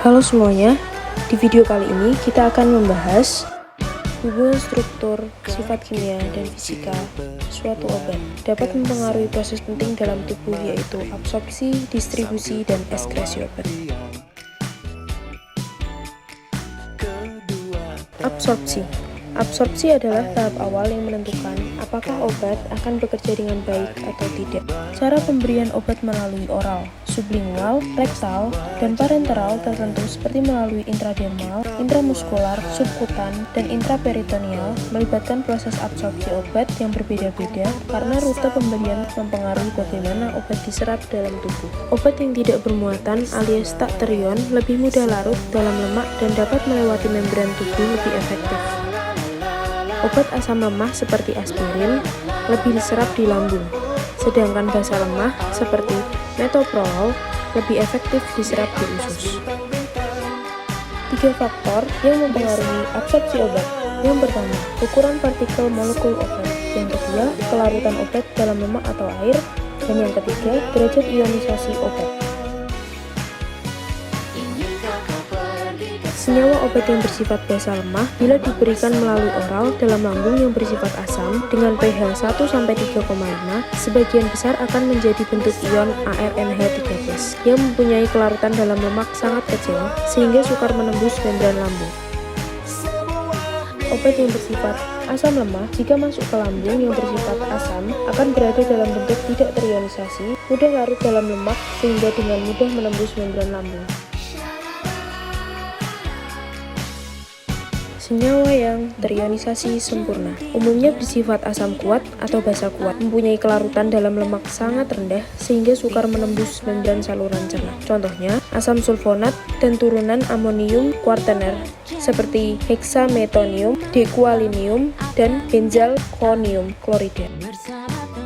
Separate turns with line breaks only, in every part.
Halo semuanya, di video kali ini kita akan membahas hubungan struktur, sifat kimia, dan fisika suatu obat dapat mempengaruhi proses penting dalam tubuh yaitu absorpsi, distribusi, dan ekskresi obat. Absorpsi adalah tahap awal yang menentukan apakah obat akan bekerja dengan baik atau tidak. Cara pemberian obat melalui oral, sublingual, rektal, dan parenteral tertentu seperti melalui intradermal, intramuskular, subkutan, dan intraperitoneal melibatkan proses absorpsi obat yang berbeda-beda karena rute pemberian mempengaruhi bagaimana obat diserap dalam tubuh. Obat yang tidak bermuatan alias tak terion lebih mudah larut dalam lemak dan dapat melewati membran tubuh lebih efektif. Obat asam lemah seperti aspirin lebih diserap di lambung, sedangkan basa lemah seperti metoprolol lebih efektif diserap di usus. 3 faktor yang mempengaruhi absorpsi obat. Yang pertama, ukuran partikel molekul obat. Yang kedua, kelarutan obat dalam lemak atau air. Dan yang ketiga, derajat ionisasi obat. Senyawa obat yang bersifat basa lemah bila diberikan melalui oral dalam lambung yang bersifat asam dengan pH 1-3,5, sebagian besar akan menjadi bentuk ion ARNH13 yang mempunyai kelarutan dalam lemak sangat kecil sehingga sukar menembus membran lambung. Obat yang bersifat asam lemah jika masuk ke lambung yang bersifat asam akan berada dalam bentuk tidak terionisasi, mudah larut dalam lemak sehingga dengan mudah menembus membran lambung. Senyawa yang terionisasi sempurna umumnya bersifat asam kuat atau basa kuat, mempunyai kelarutan dalam lemak sangat rendah sehingga sukar menembus membran saluran cerna. Contohnya, asam sulfonat dan turunan amonium kuartener seperti heksametonium, dekualinium, dan benzalkonium klorida.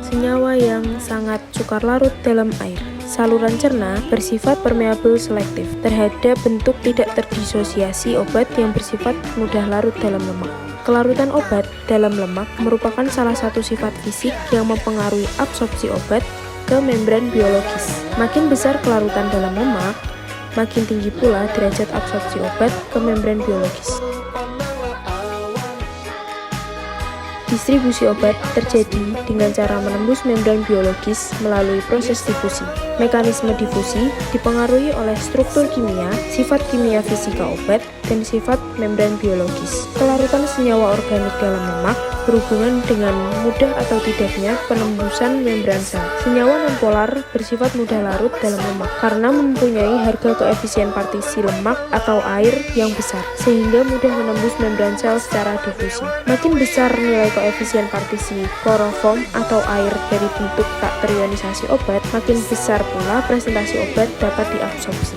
Senyawa yang sangat sukar larut dalam air. Saluran cerna bersifat permeabel selektif terhadap bentuk tidak terdisosiasi obat yang bersifat mudah larut dalam lemak. Kelarutan obat dalam lemak merupakan salah satu sifat fisik yang mempengaruhi absorpsi obat ke membran biologis. Makin besar kelarutan dalam lemak, makin tinggi pula derajat absorpsi obat ke membran biologis. Distribusi obat terjadi dengan cara menembus membran biologis melalui proses difusi. Mekanisme difusi dipengaruhi oleh struktur kimia, sifat kimia fisika obat, dan sifat membran biologis. Kelarutan senyawa organik dalam lemak berhubungan dengan mudah atau tidaknya penembusan membran sel. Senyawa nonpolar bersifat mudah larut dalam lemak karena mempunyai harga koefisien partisi lemak atau air yang besar, sehingga mudah menembus membran sel secara difusi. Makin besar nilai koefisien partisi kloroform atau air dari bentuk tak terionisasi obat, makin besar pula presentasi obat dapat diabsorpsi.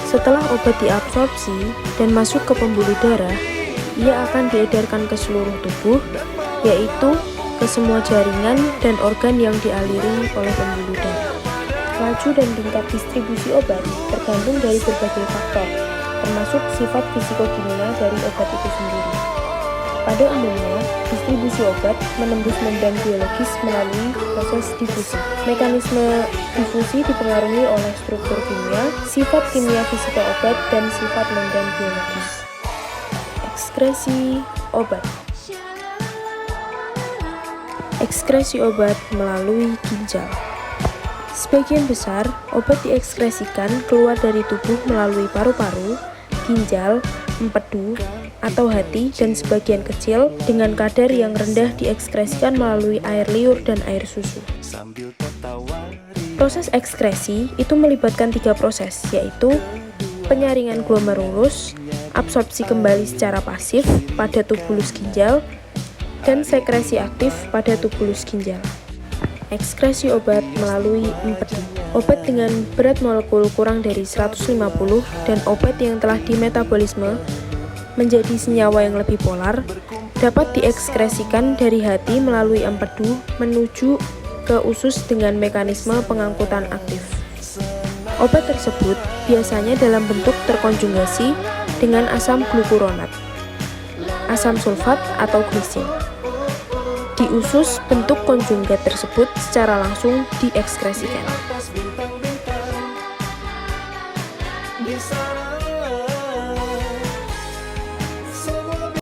Setelah obat diabsorpsi dan masuk ke pembuluh darah, ia akan diedarkan ke seluruh tubuh, yaitu ke semua jaringan dan organ yang dialiri oleh pembuluh darah. Laju dan tingkat distribusi obat tergantung dari berbagai faktor, termasuk sifat fisikokimia dari obat itu sendiri. Pada umumnya, distribusi obat menembus membran biologis melalui proses difusi. Mekanisme difusi dipengaruhi oleh struktur kimia, sifat kimia fisika obat, dan sifat membran biologis. Ekskresi obat. Ekskresi obat melalui ginjal. Sebagian besar obat diekskresikan keluar dari tubuh melalui paru-paru, ginjal, empedu, atau hati, dan sebagian kecil dengan kadar yang rendah diekskresikan melalui air liur dan air susu. Proses ekskresi itu melibatkan 3 proses, yaitu penyaringan glomerulus, absorpsi kembali secara pasif pada tubulus ginjal, dan sekresi aktif pada tubulus ginjal. Ekskresi obat melalui empedu. Obat dengan berat molekul kurang dari 150 dan obat yang telah dimetabolisme menjadi senyawa yang lebih polar dapat diekskresikan dari hati melalui empedu menuju ke usus dengan mekanisme pengangkutan aktif. Obat tersebut biasanya dalam bentuk terkonjugasi dengan asam glukuronat, asam sulfat atau glisin. Di usus, bentuk konjugat tersebut secara langsung diekskresikan.